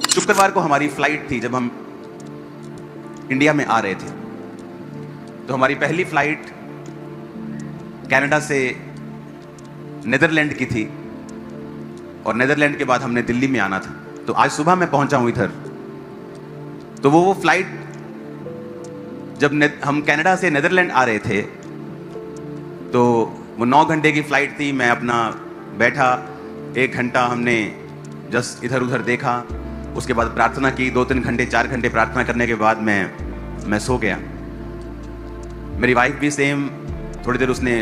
शुक्रवार को हमारी फ्लाइट थी। जब हम इंडिया में आ रहे थे तो हमारी पहली फ्लाइट कनाडा से नीदरलैंड की थी और नीदरलैंड के बाद हमने दिल्ली में आना था। तो आज सुबह मैं पहुंचा हूं इधर। तो वो फ्लाइट जब हम कनाडा से नीदरलैंड आ रहे थे तो वो 9 घंटे की फ्लाइट थी। मैं अपना बैठा, 1 घंटा हमने जस्ट इधर उधर देखा, उसके बाद प्रार्थना की, 2-3 घंटे 4 घंटे प्रार्थना करने के बाद मैं सो गया। मेरी वाइफ भी सेम, थोड़ी देर उसने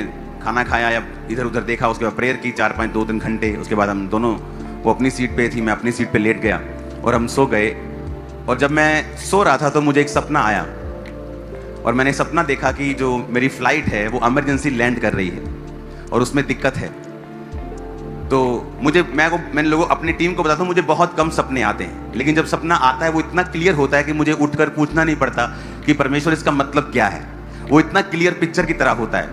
खाना खाया या इधर उधर देखा, उसके बाद प्रेयर की 4-5 2-3 घंटे। उसके बाद हम दोनों, वो अपनी सीट पे थी, मैं अपनी सीट पे लेट गया और हम सो गए। और जब मैं सो रहा था तो मुझे एक सपना आया और मैंने सपना देखा कि जो मेरी फ्लाइट है वो इमरजेंसी लैंड कर रही है और उसमें दिक्कत है। तो मैंने लोगों अपनी टीम को बताता हूँ, मुझे बहुत कम सपने आते हैं, लेकिन जब सपना आता है वो इतना क्लियर होता है कि मुझे उठकर पूछना नहीं पड़ता कि परमेश्वर इसका मतलब क्या है। वो इतना क्लियर पिक्चर की तरह होता है,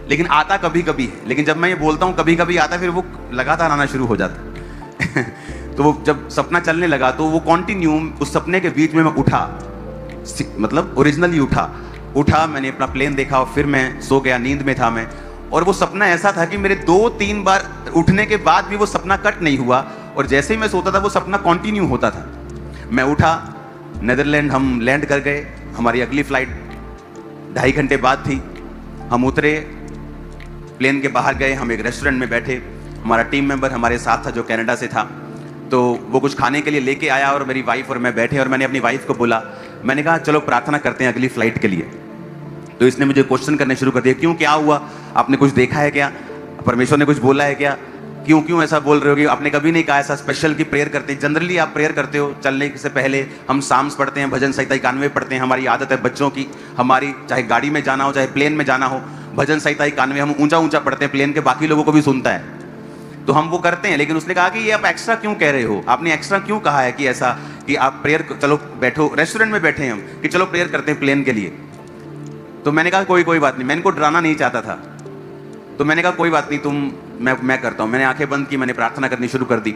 लेकिन आता कभी कभी है। लेकिन जब मैं ये बोलता हूँ कभी कभी आता है, फिर वो लगातार आना शुरू हो जाता है। तो वो जब सपना चलने लगा तो वो कॉन्टिन्यू, उस सपने के बीच में मैं उठा, मतलब ओरिजिनली उठा, मैंने अपना प्लेन देखा और फिर मैं सो गया, नींद में था मैं। और वो सपना ऐसा था कि मेरे 2-3 बार उठने के बाद भी वो सपना कट नहीं हुआ और जैसे ही मैं सोता था वो सपना कंटिन्यू होता था। मैं उठा, नीदरलैंड हम लैंड कर गए। हमारी अगली फ्लाइट 2.5 घंटे बाद थी। हम उतरे, प्लेन के बाहर गए, हम एक रेस्टोरेंट में बैठे। हमारा टीम मेंबर हमारे साथ था जो कनाडा से था, तो वो कुछ खाने के लिए लेके आया और मेरी वाइफ और मैं बैठे और मैंने अपनी वाइफ को बोला, मैंने कहा चलो प्रार्थना करते हैं अगली फ्लाइट के लिए। तो इसने मुझे क्वेश्चन करने शुरू कर दिया, क्यों, क्या हुआ, आपने कुछ देखा है क्या, परमेश्वर ने कुछ बोला है क्या, क्यों ऐसा बोल रहे हो कि आपने कभी नहीं कहा ऐसा स्पेशल की प्रेयर करते हैं। जनरली आप प्रेयर करते हो चलने से पहले, हम साम्स पढ़ते हैं, भजन संहिता 91 पढ़ते हैं। हमारी आदत है बच्चों की, हमारी चाहे गाड़ी में जाना हो चाहे प्लेन में जाना हो, भजन संहिता 91 हम ऊंचा पढ़ते हैं, प्लेन के बाकी लोगों को भी सुनता है, तो हम वो करते हैं। लेकिन उसने कहा कि ये आप एक्स्ट्रा क्यों कह रहे हो, आपने एक्स्ट्रा क्यों कहा है कि ऐसा कि आप प्रेयर, चलो बैठो, रेस्टोरेंट में बैठे हैं हम, कि चलो प्रेयर करते हैं प्लेन के लिए। तो मैंने कहा कोई बात नहीं, मैं इनको डराना नहीं चाहता था। तो मैंने कहा कोई बात नहीं, मैं करता हूँ। मैंने आंखें बंद की, मैंने प्रार्थना करनी शुरू कर दी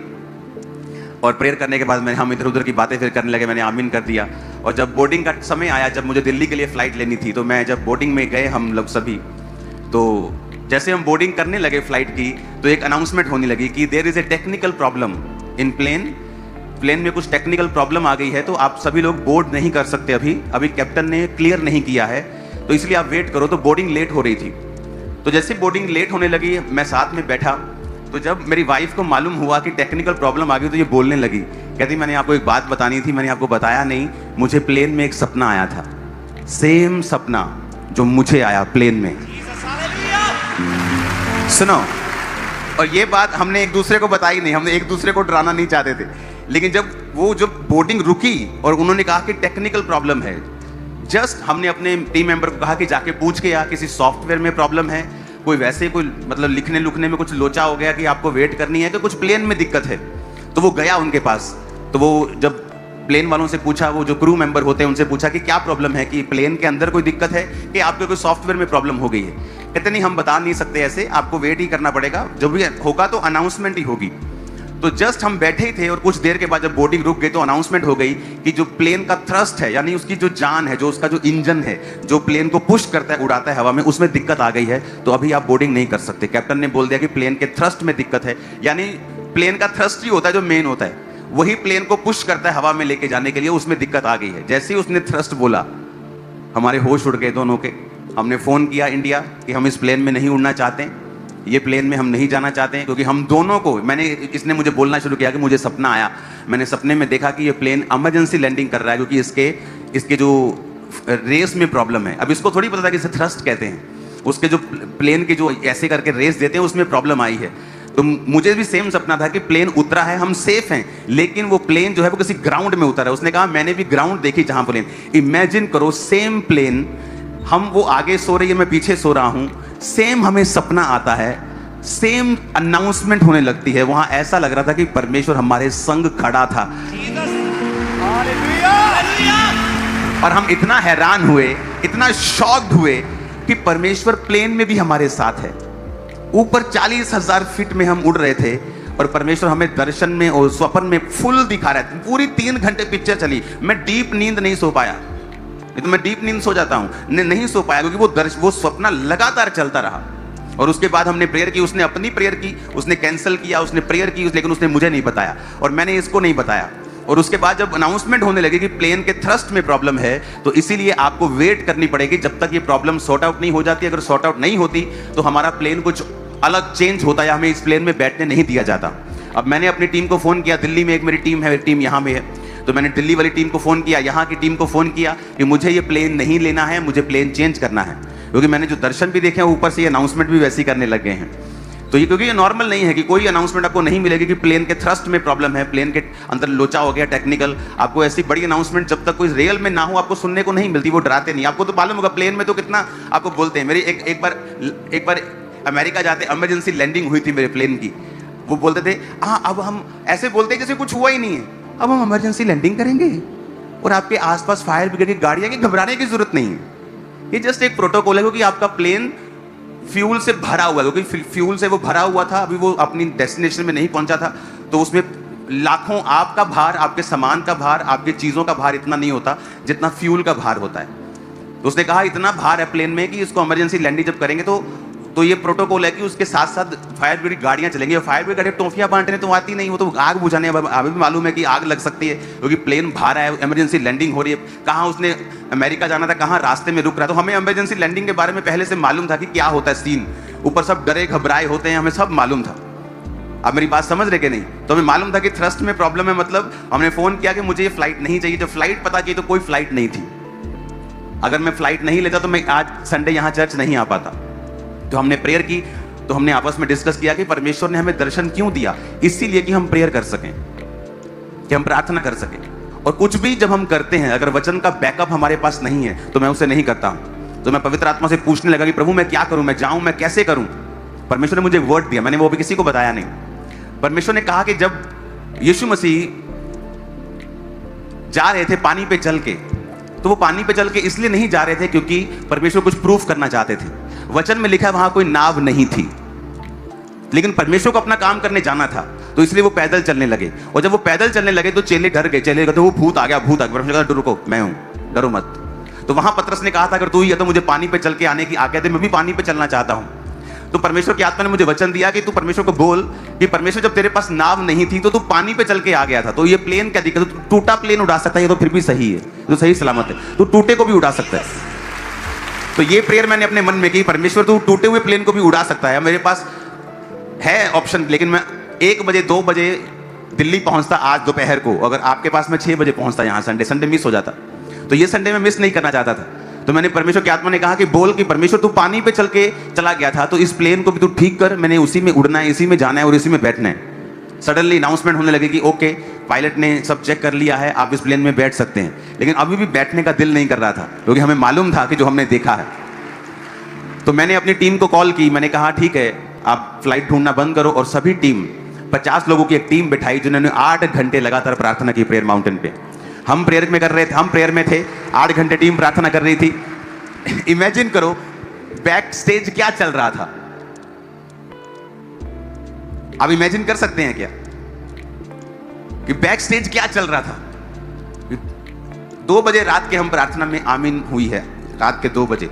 और प्रेयर करने के बाद हम इधर उधर की बातें फिर करने लगे। मैंने आमीन कर दिया। और जब बोर्डिंग का समय आया, जब मुझे दिल्ली के लिए फ्लाइट लेनी थी, तो मैं जब बोर्डिंग में गए हम लोग सभी, तो जैसे हम बोर्डिंग करने लगे फ्लाइट की, तो एक अनाउंसमेंट होने लगी कि there is a technical problem in plane में कुछ टेक्निकल प्रॉब्लम आ गई है, तो आप सभी लोग बोर्ड नहीं कर सकते अभी कैप्टन ने क्लियर नहीं किया है, तो इसलिए आप वेट करो। तो बोर्डिंग लेट हो रही थी। तो जैसे बोर्डिंग लेट होने लगी, मैं साथ में बैठा, तो जब मेरी वाइफ को मालूम हुआ कि टेक्निकल प्रॉब्लम आ गई तो ये बोलने लगी, कहती मैंने आपको एक बात बतानी थी, मैंने आपको बताया नहीं, मुझे प्लेन में एक सपना आया था, सेम सपना जो मुझे आया प्लेन में। सुनो, और ये बात हमने एक दूसरे को बताई नहीं, हमने एक दूसरे को डराना नहीं चाहते थे। लेकिन जब बोर्डिंग रुकी और उन्होंने कहा कि टेक्निकल प्रॉब्लम है, जस्ट हमने अपने टीम मेंबर को कहा कि जाके पूछ के आ, किसी सॉफ्टवेयर में प्रॉब्लम है, कोई वैसे कोई मतलब लिखने में कुछ लोचा हो गया कि आपको वेट करनी है, कि कुछ प्लेन में दिक्कत है। तो वो गया उनके पास। तो वो जब प्लेन वालों से पूछा, वो जो क्रू मेंबर होते हैं उनसे पूछा कि क्या प्रॉब्लम है, कि प्लेन के अंदर कोई दिक्कत है कि आपके कोई सॉफ्टवेयर में प्रॉब्लम हो गई है। कहते नहीं, हम बता नहीं सकते ऐसे, आपको वेट ही करना पड़ेगा, जब भी होगा तो अनाउंसमेंट ही होगी। तो जस्ट हम बैठे ही थे और कुछ देर के बाद जब बोर्डिंग रुक गई तो अनाउंसमेंट हो गई कि जो प्लेन का थ्रस्ट है, यानी उसकी जो जान है, जो उसका जो इंजन है, जो प्लेन को पुश करता है, उड़ाता है हवा में, उसमें दिक्कत आ गई है, तो अभी आप बोर्डिंग नहीं कर सकते। कैप्टन ने बोल दिया कि प्लेन के थ्रस्ट में दिक्कत है, यानी प्लेन का थ्रस्ट ही होता है जो मेन होता है, वही प्लेन को पुश करता है हवा में लेके जाने के लिए, उसमें दिक्कत आ गई है। जैसे ही उसने थ्रस्ट बोला, हमारे होश उड़ गए दोनों के। हमने फोन किया इंडिया कि हम इस प्लेन में नहीं उड़ना चाहते, ये प्लेन में हम नहीं जाना चाहते हैं, क्योंकि हम दोनों को, इसने मुझे बोलना शुरू किया कि मुझे सपना आया, मैंने सपने में देखा कि ये प्लेन इमरजेंसी लैंडिंग कर रहा है, क्योंकि इसके जो रेस में प्रॉब्लम है। अब इसको थोड़ी पता था कि इसे थ्रस्ट कहते हैं, उसके जो प्लेन की जो ऐसे करके रेस देते हैं उसमें प्रॉब्लम आई है। तो मुझे भी सेम सपना था कि प्लेन उतरा है, हम सेफ हैं, लेकिन वो प्लेन जो है वो किसी ग्राउंड में उतरा है। उसने कहा मैंने भी ग्राउंड देखी जहां प्लेन, इमेजिन करो सेम प्लेन, वो आगे सो रही है, मैं पीछे सो रहा हूं, सेम हमें सपना आता है, सेम अनाउंसमेंट होने लगती है। वहां ऐसा लग रहा था कि परमेश्वर हमारे संग खड़ा था और हम इतना हैरान हुए, इतना शॉक्ड हुए कि परमेश्वर प्लेन में भी हमारे साथ है। ऊपर 40,000 फीट में हम उड़ रहे थे और परमेश्वर हमें दर्शन में और स्वप्न में फुल दिखा रहा है। पूरी 3 घंटे पिक्चर चली, मैं डीप नींद नहीं सो पाया, नहीं तो मैं डीप नींद सो जाता हूं, नहीं सो पाया, क्योंकि वो स्वप्न लगातार चलता रहा। और उसके बाद हमने प्रेयर की, उसने अपनी प्रेयर की, उसने कैंसिल किया, उसने प्रेयर की, लेकिन उसने मुझे नहीं बताया और मैंने इसको नहीं बताया। और उसके बाद जब अनाउंसमेंट होने लगी कि प्लेन के थ्रस्ट में प्रॉब्लम है, तो इसीलिए आपको वेट करनी पड़ेगी जब तक ये प्रॉब्लम सॉर्ट आउट नहीं हो जाती। अगर सॉर्ट आउट नहीं होती तो हमारा प्लेन कुछ अलग चेंज होता है, हमें इस प्लेन में बैठने नहीं दिया जाता। अब मैंने अपनी टीम को फोन किया, दिल्ली में एक मेरी टीम है, मेरी टीम यहाँ में है, तो मैंने दिल्ली वाली टीम को फोन किया, यहाँ की टीम को फोन किया कि मुझे ये प्लेन नहीं लेना है, मुझे प्लेन चेंज करना है। क्योंकि मैंने जो दर्शन भी देखे हैं, ऊपर से ये अनाउंसमेंट भी वैसे ही करने लग गए हैं। तो ये क्योंकि ये नॉर्मल नहीं है कि कोई अनाउंसमेंट आपको नहीं मिलेगी कि प्लेन के थ्रस्ट में प्रॉब्लम है, प्लेन के अंदर लोचा हो गया टेक्निकल। आपको ऐसी बड़ी अनाउंसमेंट जब तक कोई रियल में ना हो आपको सुनने को नहीं मिलती, वो डराते नहीं। आपको तो मालूम होगा प्लेन में तो कितना आपको बोलते हैं। मेरी एक बार अमेरिका जाते इमरजेंसी लैंडिंग हुई थी मेरे प्लेन की, वो बोलते थे हाँ अब हम ऐसे बोलते हैं जैसे कुछ हुआ ही नहीं है, अब हम इमरजेंसी लैंडिंग करेंगे और आपके आसपास फायर ब्रिगेड की गाड़ियां, की घबराने की जरूरत नहीं है। ये जस्ट एक प्रोटोकॉल है, क्योंकि आपका प्लेन फ्यूल से भरा हुआ है, क्योंकि फ्यूल से वो भरा हुआ था, अभी वो अपनी डेस्टिनेशन में नहीं पहुंचा था, तो उसमें लाखों आपका भार, आपके सामान का भार, आपकी चीजों का भार इतना नहीं होता जितना फ्यूल का भार होता है। तो उसने कहा इतना भार है प्लेन में कि इसको इमरजेंसी लैंडिंग जब करेंगे तो ये प्रोटोकॉल है कि उसके साथ साथ फायर ब्रिगेड गाड़ियां चलेंगी। फायर ब्रिगेड टॉफियां बांटने तो आती नहीं, वो तो आग बुझाने, अभी भी मालूम है कि आग लग सकती है क्योंकि प्लेन भारा है, इमरजेंसी लैंडिंग हो रही है। कहाँ उसने अमेरिका जाना था, कहाँ रास्ते में रुक रहा, तो हमें इमरजेंसी लैंडिंग के बारे में पहले से मालूम था कि क्या होता है सीन। ऊपर सब डरे घबराए होते हैं, हमें सब मालूम था। अब मेरी बात समझ रहे कि नहीं? तो हमें मालूम था कि थ्रस्ट में प्रॉब्लम है, मतलब हमने फोन किया कि मुझे ये फ्लाइट नहीं चाहिए। जब फ्लाइट पता की तो कोई फ्लाइट नहीं थी। अगर मैं फ्लाइट नहीं लेता तो मैं आज संडे यहाँ चर्च नहीं आ पाता। तो हमने प्रेयर की, तो हमने आपस में डिस्कस किया कि परमेश्वर ने हमें दर्शन क्यों दिया, इसीलिए कि हम प्रेयर कर सकें, कि हम प्रार्थना कर सकें। और कुछ भी जब हम करते हैं, अगर वचन का बैकअप हमारे पास नहीं है तो मैं उसे नहीं करता हूं। तो मैं पवित्र आत्मा से पूछने लगा कि प्रभु मैं क्या करूं, मैं जाऊं, मैं कैसे करूं। परमेश्वर ने मुझे वर्ड दिया, मैंने वो भी किसी को बताया नहीं। परमेश्वर ने कहा कि जब यीशु मसीह जा रहे थे पानी पे चल के, तो वो पानी पे चल के इसलिए नहीं जा रहे थे क्योंकि परमेश्वर कुछ प्रूफ करना चाहते थे। वचन में लिखा है वहां कोई नाव नहीं थी, लेकिन परमेश्वर को अपना काम करने जाना था, तो इसलिए वो पैदल चलने लगे। और जब वो पैदल चलने लगे तो चेले डर गए, चेले कहते वो भूत आ गया, भूत आ गया। परमेश्वर कहता रुको, मैं हूं, डरो मत। तो वहां पतरस ने कहा था अगर तू ही है तो मुझे पानी पे चल के आने की आज्ञा दे, मैं भी पानी पे चलना चाहता हूं। तो परमेश्वर की आत्मा ने मुझे वचन दिया कि तू परमेश्वर को बोल कि परमेश्वर जब तेरे पास नाव नहीं थी तो तू पानी पे चल के आ गया था, तो ये प्लेन क्या दिक्कत, तो टूटा प्लेन उड़ा सकता है, ये तो फिर भी सही है, तो सही सलामत है, तो टूटे को भी उड़ा सकता है। तो ये प्रेयर मैंने अपने मन में की, परमेश्वर तू टूटे हुए प्लेन को भी उड़ा सकता है। मेरे पास है ऑप्शन, लेकिन मैं 1 बजे 2 बजे दिल्ली पहुंचता आज दोपहर को, अगर आपके पास मैं 6 बजे पहुंचता यहाँ, संडे मिस हो जाता, तो ये संडे में मिस नहीं करना चाहता था। तो मैंने परमेश्वर की आत्मा ने कहा कि बोल कि परमेश्वर तू पानी पे चल के चला गया था, तो इस प्लेन को भी तू ठीक कर, मैंने उसी में उड़ना है, इसी में जाना है और इसी में बैठना है। सडनली अनाउंसमेंट होने लगी कि ओके पायलट ने सब चेक कर लिया है, आप इस प्लेन में बैठ सकते हैं। लेकिन अभी भी बैठने का दिल नहीं कर रहा था, क्योंकि हमें मालूम था कि जो हमने देखा है। तो मैंने अपनी टीम को कॉल की, मैंने कहा ठीक है आप फ्लाइट ढूंढना बंद करो, और सभी टीम 50 लोगों की एक टीम बिठाई जिन्होंने 8 घंटे लगातार प्रार्थना की प्रेयर माउंटेन पे। हम प्रेयर में कर रहे थे, हम प्रेयर में थे, 8 घंटे टीम प्रार्थना कर रही थी। इमेजिन करो बैक स्टेज क्या चल रहा था। आप इमेजिन कर सकते हैं क्या कि बैक स्टेज क्या चल रहा था। 2 बजे रात के हम प्रार्थना में आमीन हुई है, रात के 2 बजे।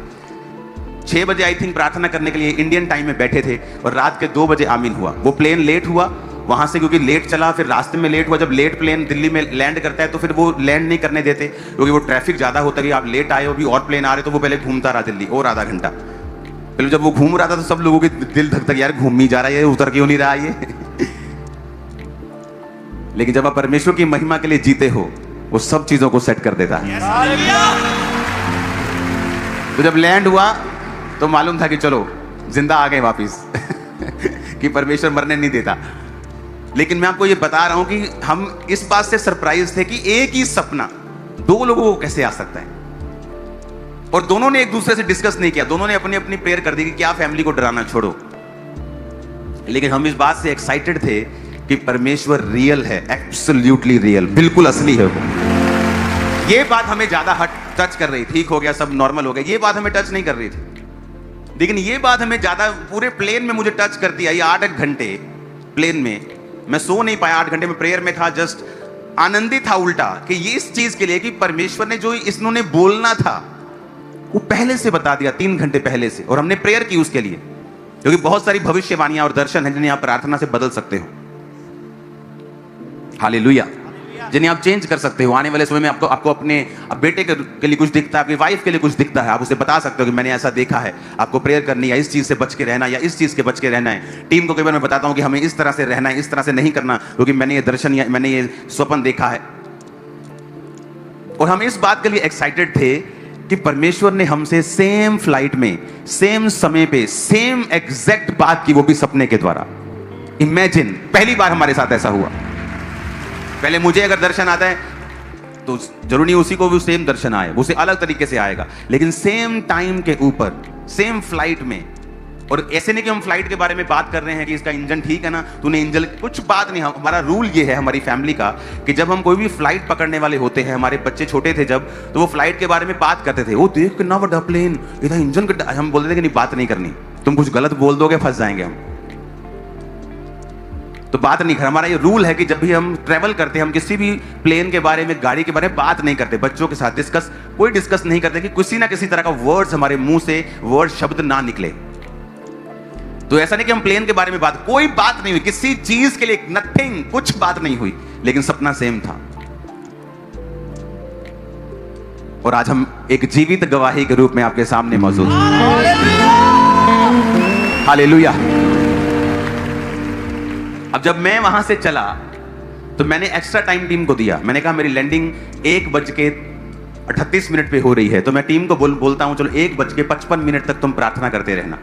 6 बजे आई थिंक प्रार्थना करने के लिए इंडियन टाइम में बैठे थे, और रात के 2 बजे आमीन हुआ। वो प्लेन लेट हुआ वहां से, क्योंकि लेट चला, फिर रास्ते में लेट हुआ। जब लेट प्लेन दिल्ली में लैंड करता है तो फिर वो लैंड नहीं करने देते, क्योंकि वो ट्रैफिक ज्यादा होता है। आप लेट आए हो, अभी और प्लेन आ रहे, तो वो पहले घूमता रहा दिल्ली और आधा घंटा। पहले जब वो घूम रहा था तो सब लोगों के दिल धक धक, यार घूम ही जा रहा है, उतर क्यों नहीं रहा ये। लेकिन जब आप परमेश्वर की महिमा के लिए जीते हो, वो सब चीजों को सेट कर देता है। तो जब लैंड हुआ तो मालूम था कि चलो जिंदा आ गए वापिस कि परमेश्वर मरने नहीं देता। लेकिन मैं आपको ये बता रहा हूं कि हम इस बात से सरप्राइज थे कि एक ही सपना 2 लोगों को कैसे आ सकता है, और दोनों ने एक दूसरे से डिस्कस नहीं किया, दोनों ने अपनी अपनी प्रेयर कर दी कि क्या फैमिली को डराना, छोड़ो। लेकिन हम इस बात से एक्साइटेड थे कि परमेश्वर रियल है, एब्सोल्युटली रियल, बिल्कुल असली है वो। ये बात हमें ज्यादा टच कर रही, ठीक हो गया सब नॉर्मल हो गया, ये बात हमें टच नहीं कर रही थी। लेकिन ये बात हमें ज्यादा पूरे प्लेन में मुझे टच करती आई। 8 घंटे प्लेन में मैं सो नहीं पाया, 8 घंटे में प्रेयर में था, जस्ट आनंदित था उल्टा कि ये इस चीज के लिए कि परमेश्वर ने जो इन्होंने बोलना था वो पहले से बता दिया, 3 घंटे पहले से, और हमने प्रेयर की उसके लिए, क्योंकि बहुत सारी भविष्यवाणियां और दर्शन हैं जिन्हें आप प्रार्थना से बदल सकते हो। हालेलुया। जिन्हें आप चेंज कर सकते हो। आने वाले समय में आपको अपने बेटे के लिए कुछ दिखता है, आपकी वाइफ के लिए कुछ दिखता है, आप उसे बता सकते हो कि मैंने ऐसा देखा है, आपको प्रेयर करनी है, इस चीज से बच के रहना या इस चीज के बच के रहना है। टीम को कई बार मैं बताता हूं कि हमें इस तरह से रहना है, इस तरह से नहीं करना, क्योंकि मैंने ये दर्शन या मैंने ये स्वप्न देखा है। और हम इस बात के लिए एक्साइटेड थे कि परमेश्वर ने हमसे सेम फ्लाइट में, सेम समय पे, सेम एग्जैक्ट बात की, वो भी सपने के द्वारा। इमेजिन, पहली बार हमारे साथ ऐसा हुआ। पहले मुझे अगर दर्शन आता है तो जरूरी नहीं उसी को भी सेम दर्शन आए, उसे अलग तरीके से आएगा, लेकिन सेम टाइम के ऊपर, सेम फ्लाइट में। और ऐसे नहीं कि हम फ्लाइट के बारे में बात कर रहे हैं कि इसका इंजन ठीक है ना, तूने इंजन, कुछ बात नहीं। हमारा रूल ये है हमारी फैमिली का कि जब हम कोई भी फ्लाइट पकड़ने वाले होते हैं, हमारे बच्चे छोटे थे जब, तो वो फ्लाइट के बारे में बात करते थे, वो देख कितना बड़ा प्लेन, इधर इंजन का, हम बोलते थे कि नहीं बात नहीं करनी, तुम कुछ गलत बोल दोगे फंस जाएंगे हम, तो बात नहीं कर। हमारा ये रूल है कि जब भी हम ट्रैवल करते हैं, हम किसी भी प्लेन के बारे में, गाड़ी के बारे में बात नहीं करते, बच्चों के साथ कोई डिस्कस नहीं करते कि किसी ना किसी तरह का वर्ड्स हमारे मुंह से, वर्ड शब्द ना निकले। तो ऐसा नहीं कि हम प्लेन के बारे में कोई बात नहीं हुई, किसी चीज के लिए नथिंग, कुछ बात नहीं हुई, लेकिन सपना सेम था। और आज हम एक जीवित गवाही के रूप में आपके सामने मौजूद हैं। हालेलुया। अब जब मैं वहां से चला तो मैंने एक्स्ट्रा टाइम टीम को दिया। मैंने कहा मेरी लैंडिंग 1:38 पे हो रही है, तो मैं टीम को बोलता हूं चलो 1:55 तक तुम प्रार्थना करते रहना।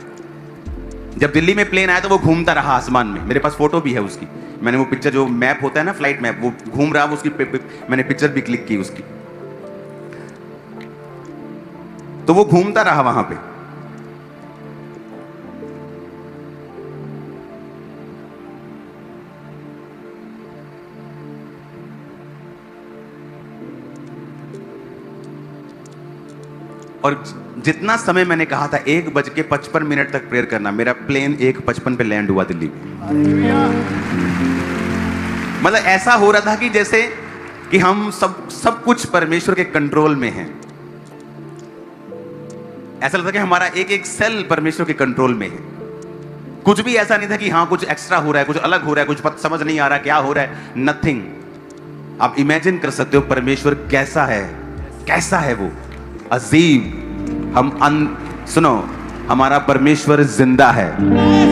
जब दिल्ली में प्लेन आया तो वो घूमता रहा आसमान में, मेरे पास फोटो भी है उसकी। मैंने वो पिक्चर, जो मैप होता है ना फ्लाइट मैप, वो घूम रहा, उसकी मैंने पिक्चर भी क्लिक की उसकी। तो वो घूमता रहा वहां पे। और जितना समय मैंने कहा था 1:55 तक प्रेयर करना, मेरा प्लेन 1:55 पे लैंड हुआ दिल्ली में। मतलब ऐसा हो रहा था कि जैसे कि हम सब कुछ परमेश्वर के कंट्रोल में हैं। ऐसा लगता कि हमारा एक एक सेल परमेश्वर के कंट्रोल में है। कुछ भी ऐसा नहीं था कि हाँ कुछ एक्स्ट्रा हो रहा है, कुछ अलग हो रहा है, कुछ समझ नहीं आ रहा क्या हो रहा है, नथिंग। आप इमेजिन कर सकते हो परमेश्वर कैसा है, कैसा है वो अजीब। सुनो, हमारा परमेश्वर जिंदा है,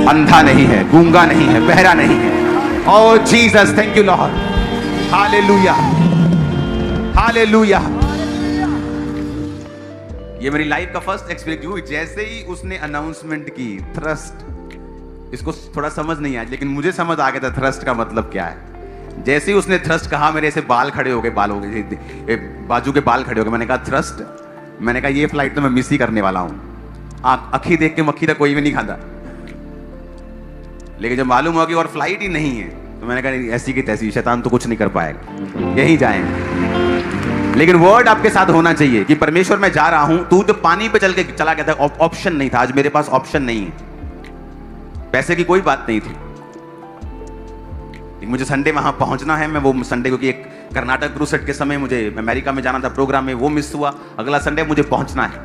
अंधा नहीं है, गूंगा नहीं है, बहरा नहीं है। Oh Jesus, thank you Lord. Hallelujah, hallelujah. ये मेरी लाइफ का फर्स्ट एक्सपीरियंस हुई। जैसे ही उसने अनाउंसमेंट की थ्रस्ट, इसको थोड़ा समझ नहीं आया, लेकिन मुझे समझ आ गया था थ्रस्ट का मतलब क्या है। जैसे ही उसने थ्रस्ट कहा, मेरे ऐसे बाल खड़े हो गए, बाजू के बाल खड़े हो गए। मैंने कहा थ्रस्ट, मैंने कहा ये फ्लाइट तो मैं मिस ही करने वाला हूं। अखी देख के मक्खी तक कोई भी नहीं खाता। लेकिन जब मालूम हुआ कि और फ्लाइट ही नहीं है, तो मैंने कहा ऐसी की तैसी, शैतान तो कुछ नहीं कर पाएगा, यही जाएंगे। लेकिन वर्ड आपके साथ होना चाहिए कि परमेश्वर मैं जा रहा हूं। तू तो पानी पे चल के चला गया था, ऑप्शन नहीं था। आज मेरे पास ऑप्शन नहीं है, पैसे की कोई बात नहीं थी। मुझे संडे वहां पहुंचना है। मैं वो संडे, क्योंकि एक कर्नाटक क्रूसेट के समय मुझे अमेरिका में जाना था प्रोग्राम में, वो मिस हुआ। अगला संडे मुझे पहुंचना है।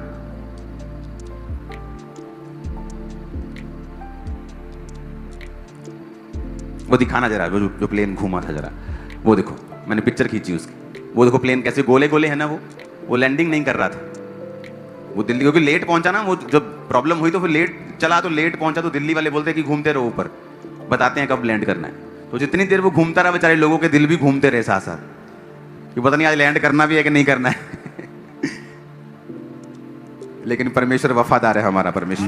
वो दिखाना जरा, जो प्लेन घूमा था जरा, वो देखो, मैंने पिक्चर खींची उसकी। वो देखो प्लेन कैसे गोले गोले है ना, वो लैंडिंग नहीं कर रहा था। वो दिल्ली, क्योंकि लेट पहुंचा ना, वो जब प्रॉब्लम हुई तो फिर लेट चला, तो लेट पहुंचा, तो दिल्ली वाले बोलते हैं कि घूमते रहो ऊपर, बताते हैं कब लैंड करना है। तो जितनी देर वो घूमता रहा, बेचारे लोगों के दिल भी घूमते रहे साथ साथ, कि पता नहीं आज लैंड करना भी है कि नहीं करना है। लेकिन परमेश्वर वफादार है, हमारा परमेश्वर।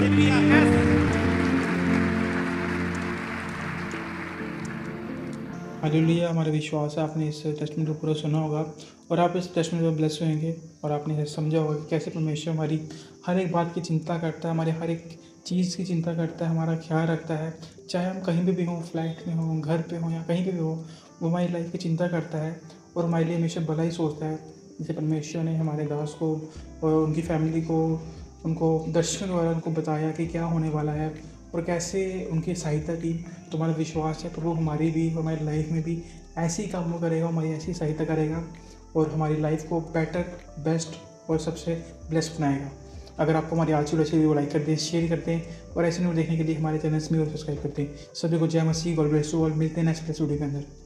हालेलुया। हमारा विश्वास है आपने इस टेस्टमेंट को पूरा सुना होगा और आप इस टेस्टमेंट में ब्लेस होंगे, और आपने समझा होगा कि कैसे परमेश्वर हमारी हर एक बात की चिंता करता है, हमारे हर एक चीज़ की चिंता करता है, हमारा ख्याल रखता है। चाहे हम कहीं पे भी हों, फ्लाइट में हों, घर पे हों या कहीं पे भी हो, वो हमारी लाइफ की चिंता करता है और हमारे लिए हमेशा भला ही सोचता है। जैसे परमेश्वर ने हमारे दास को और उनकी फैमिली को, उनको दर्शन द्वारा उनको बताया कि क्या होने वाला है और कैसे उनकी सहायता की, तो हमारा विश्वास है प्रभु हमारी भी और हमारी लाइफ में भी ऐसे ही काम करेगा, हमारी ऐसी सहायता करेगा और हमारी लाइफ को बेटर, बेस्ट और सबसे ब्लेस्ड बनाएगा। अगर आपको हमारी आज की वीडियो लाइक कर दें, शेयर कर दें और ऐसे वीडियो देखने के लिए हमारे चैनल में और सब्सक्राइब करते हैं। सभी को जय मसीह, गॉड ब्लेस यू ऑल। मिलते हैं नेक्स्ट वीडियो के अंदर।